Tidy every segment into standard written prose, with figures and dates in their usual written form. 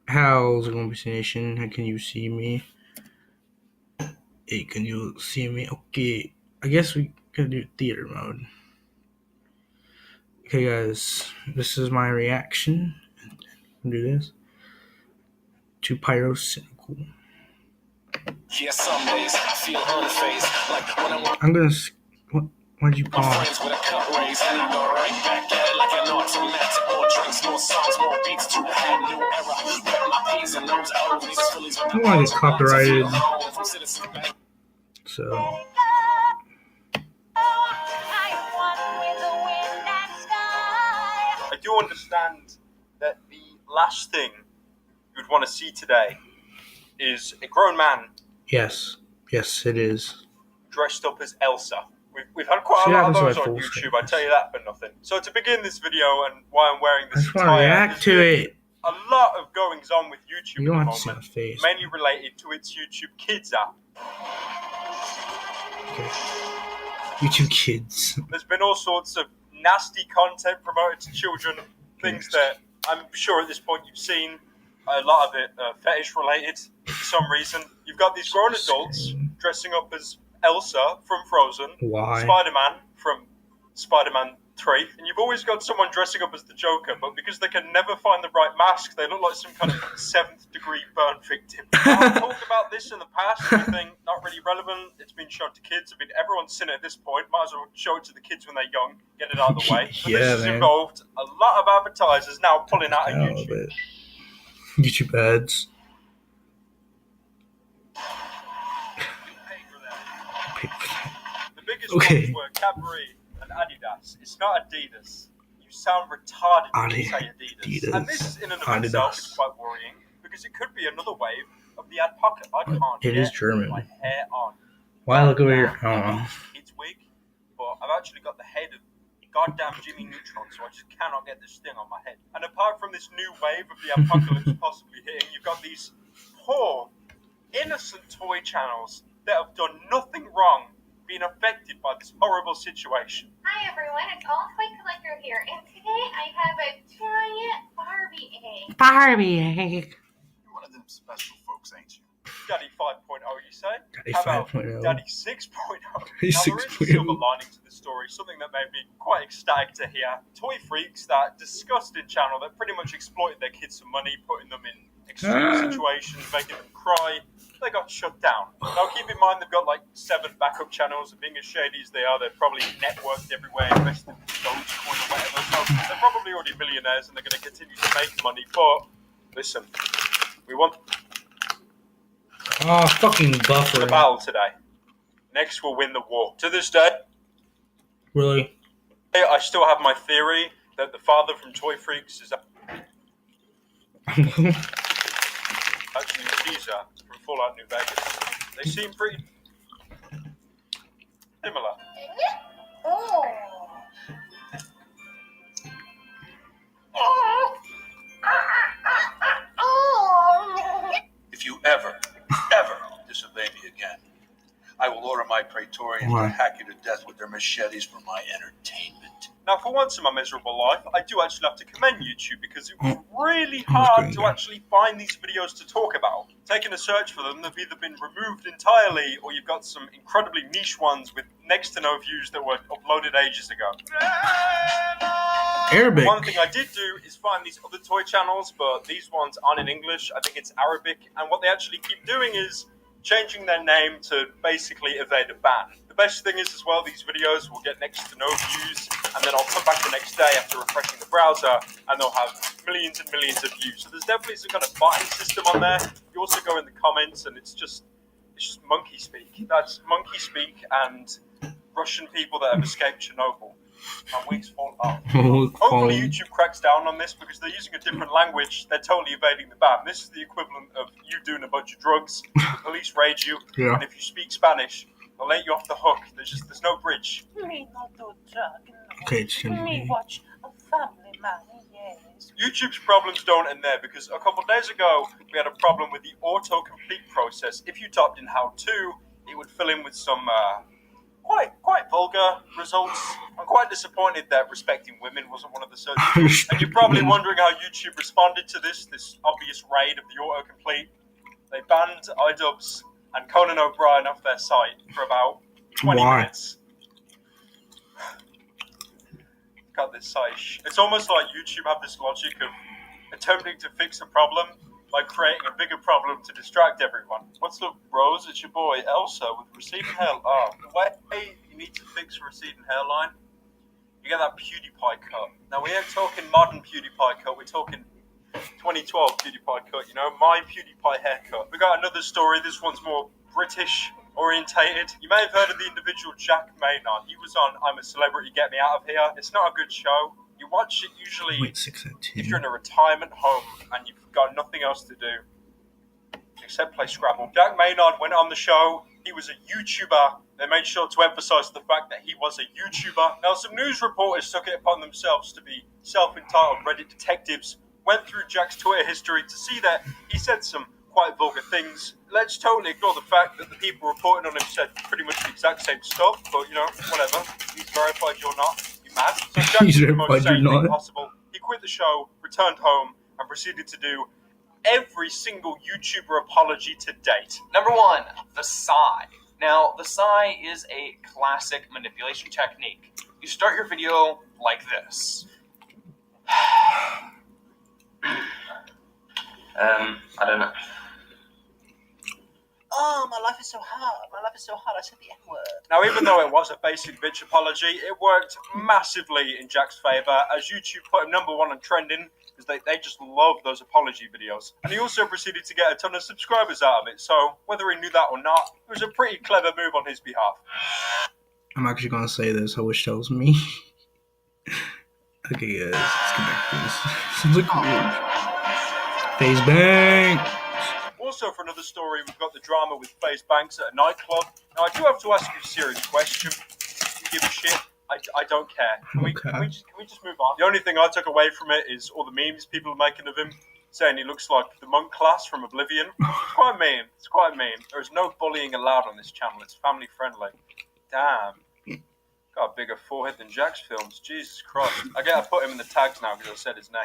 How's it going, Nation? How can you see me? Hey, can you see me? Okay, I guess we could do theater mode. Okay, guys, this is my reaction. I'll do this to Pyrocynical. Yeah, some days I feel unfazed, like when I I'm gonna. Why'd you my pause? friends with a cup raise, and I go right back at it like an automatic. More drinks, more songs, more beats to add new era. Put my P's and those O's, these Phillies with I the want to O's. get copyrighted, From Citizen Bank. so I do understand that the last thing you'd want to see today is a grown man yes, it is. dressed up as Elsa. We've had quite See, a lot of happens those when I on full YouTube, screen I tell you that for nothing. So to begin this video and why I'm wearing I this just want to attire, react to there's it. a lot of goings on with YouTube You don't at have the to see my moment, face. mainly related to its YouTube Kids app. Okay. YouTube Kids. There's been all sorts of nasty content promoted to children, things that I'm sure at this point you've seen, a lot of it fetish related for some reason. You've got these grown adults dressing up as Elsa from Frozen, Why? Spider-Man from Spider-Man 3, and you've always got someone dressing up as the Joker, but because they can never find the right mask, they look like some kind of 7th degree burn victim. I've talked about this in the past, anything not really relevant, it's been shown to kids. I mean, everyone's seen it at this point, might as well show it to the kids when they're young, get it out of the way. But Yeah, this has man. involved a lot of advertisers now pulling out of Down a little YouTube. bit. YouTube ads. The biggest Okay. ones were Cadbury and Adidas. It's not Adidas. You sound retarded when you say Adidas. And this in and of itself is quite worrying because it could be another wave of the ad pocket. I can't It get is German. my hair on. Why look over here? I don't know. It's wig, but I've actually got the head of goddamn Jimmy Neutron, so I just cannot get this thing on my head. And apart from this new wave of the apocalypse possibly hitting, you've got these poor, innocent toy channels that have done nothing wrong being affected by this horrible situation. Hi everyone, it's All Toy Collector here, and today I have a giant Barbie egg. Barbie egg. You're one of them special folks, ain't you? Daddy 5.0, you say? Daddy How about 5.0. Daddy 6.0? Now, He's there is a 6.0. silver lining to the story, something that made me quite ecstatic to hear. Toy freaks, that disgusting channel that pretty much exploited their kids for money, putting them in extreme situations, making them cry, they got shut down. Now keep in mind they've got like 7 backup channels, and being as shady as they are, they're probably networked everywhere, invested in Dogecoin or whatever, so they're probably already millionaires and they're going to continue to make money. But listen, we want Oh, fucking the buffer. battle today. Next we'll win the war. To this day, Really? I still have my theory that the father from Toy Freaks is actually Caesar from Fallout New Vegas. They seem pretty similar. If you ever disobey me again, I will order my Praetorians Why? to hack you to death with their machetes for my entertainment. Now, for once in my miserable life, I do actually have to commend YouTube because it was really hard to actually find these videos to talk about. Taking a search for them, they've either been removed entirely or you've got some incredibly niche ones with next to no views that were uploaded ages ago. Arabic. One thing I did do is find these other toy channels, but these ones aren't in English. I think it's Arabic, and what they actually keep doing is changing their name to basically evade a ban. The best thing is as well, these videos will get next to no views, and then I'll come back the next day after refreshing the browser, and they'll have millions and millions of views. So there's definitely some kind of botting system on there. You also go in the comments, and it's just monkey speak. That's monkey speak and Russian people that have escaped Chernobyl. My wigs fall off. Hopefully YouTube cracks down on this because they're using a different language. They're totally evading the ban. This is the equivalent of you doing a bunch of drugs. The police raid you, Yeah. and if you speak Spanish, they'll let you off the hook. There's no bridge. Me not do drug, no. Okay, it's gonna Me be. watch a family man, yes. YouTube's problems don't end there because a couple of days ago we had a problem with the autocomplete process. If you typed in how to, it would fill in with some quite vulgar results. I'm quite disappointed that respecting women wasn't one of the searches. And you're probably wondering how YouTube responded to this obvious raid of the autocomplete. They banned iDubbbz and Conan O'Brien off their site for about 20 Why? minutes. God, this site. It's almost like YouTube have this logic of attempting to fix a problem by creating a bigger problem to distract everyone. What's up, bros? It's your boy Elsa with receding hair. The way you need to fix a receding hairline, you get that PewDiePie cut. Now we ain't talking modern PewDiePie cut. We're talking 2012 PewDiePie cut. You know, my PewDiePie haircut. We got another story. This one's more British orientated. You may have heard of the individual Jack Maynard. He was on I'm a Celebrity, Get Me Out of Here. It's not a good show. You watch it usually if you're in a retirement home and you've got nothing else to do except play Scrabble. Jack Maynard went on the show. He was a YouTuber. They made sure to emphasize the fact that he was a YouTuber. Now, some news reporters took it upon themselves to be self-entitled Reddit detectives, went through Jack's Twitter history to see that he said some quite vulgar things. Let's totally ignore the fact that the people reporting on him said pretty much the exact same stuff, but, you know, whatever. He's verified you're not. You mad? So Jack He's did the most verified sane you're thing not. possible. He quit the show, returned home, and proceeded to do every single YouTuber apology to date. Number 1, the sigh. Now, the sigh is a classic manipulation technique. You start your video like this. I don't know. Oh, my life is so hard. My life is so hard. I said the N-word. Now, even though it was a basic bitch apology, it worked massively in Jack's favour, as YouTube put him number 1 on trending, because they just love those apology videos. And he also proceeded to get a ton of subscribers out of it, so whether he knew that or not, it was a pretty clever move on his behalf. I'm actually gonna say this, which tells me. Okay, guys, let's get back to this. Seems like weird. Face bang! Also, for another story, we've got the drama with FaZe Banks at a nightclub. Now, I do have to ask you a serious question. You give a shit? I don't care. Can we just move on? The only thing I took away from it is all the memes people are making of him, saying he looks like the monk class from Oblivion. It's quite mean. It's quite mean. There is no bullying allowed on this channel. It's family friendly. Damn. Got a bigger forehead than Jack's films. Jesus Christ. I gotta put him in the tags now because I said his name.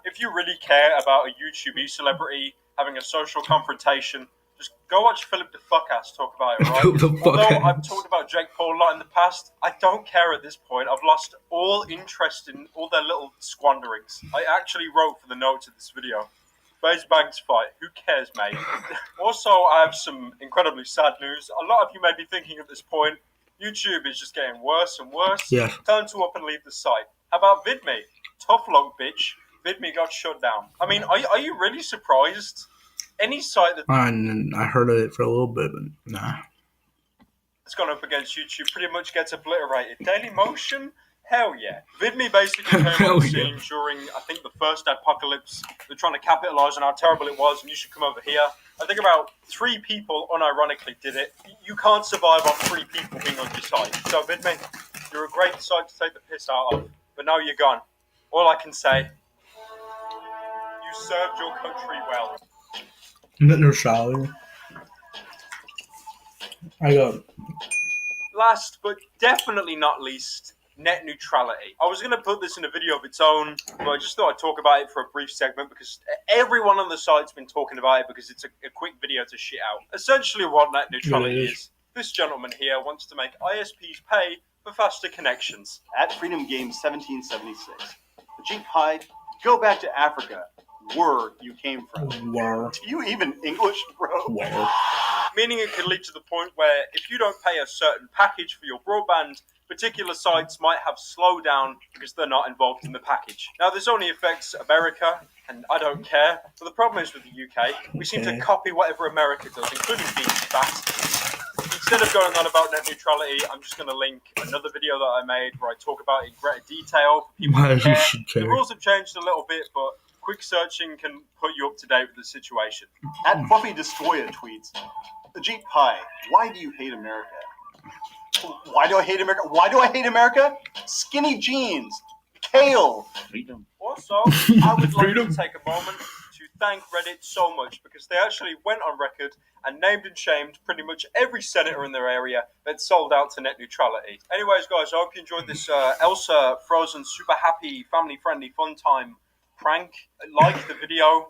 If you really care about a YouTube celebrity having a social confrontation, just go watch Philip the Fuckass talk about it, right? Although I've talked about Jake Paul a lot in the past, I don't care at this point. I've lost all interest in all their little squanderings. I actually wrote for the notes of this video. FaZe Banks fight. Who cares, mate? Also, I have some incredibly sad news. A lot of you may be thinking at this point, YouTube is just getting worse and worse. Yeah. Turn to up and leave the site. How about VidMe? Tough luck, bitch. VidMe got shut down. I mean, are you really surprised? Any site I heard of it for a little bit, but nah. that's gone up against YouTube pretty much gets obliterated. Dailymotion? Hell yeah. VidMe basically came on the scene during, I think, the first apocalypse. They're trying to capitalize on how terrible it was, and you should come over here. I think about 3 people unironically did it. You can't survive on 3 people being on your site. So VidMe, you're a great site to take the piss out of, but now you're gone. All I can say, you served your country well. Not no shower. I got. Last, but definitely not least, net neutrality. I was going to put this in a video of its own, but I just thought I'd talk about it for a brief segment because everyone on the site's been talking about it because it's a quick video to shit out. Essentially what net neutrality is, this gentleman here wants to make ISPs pay for faster connections. At Freedom Games 1776, Ajit Pai, go back to Africa, where you came from. Where? Do you even English, bro? Where? Meaning it could lead to the point where if you don't pay a certain package for your broadband, particular sites might have slowdown because they're not involved in the package. Now, this only affects America, and I don't care. But the problem is with the UK, we seem to copy whatever America does, including being fat. Instead of going on about net neutrality, I'm just going to link another video that I made where I talk about it in greater detail for people Why who you care. should care. The rules have changed a little bit, but quick searching can put you up to date with the situation. At Buffy Destroyer tweets, Ajit Pai, why do you hate America? Why do I hate America? Why do I hate America? Skinny jeans, kale. Also, I would like Freedom. to take a moment to thank Reddit so much because they actually went on record and named and shamed pretty much every senator in their area that sold out to net neutrality. Anyways, guys, I hope you enjoyed this Elsa Frozen super happy, family friendly, fun time prank. Like the video,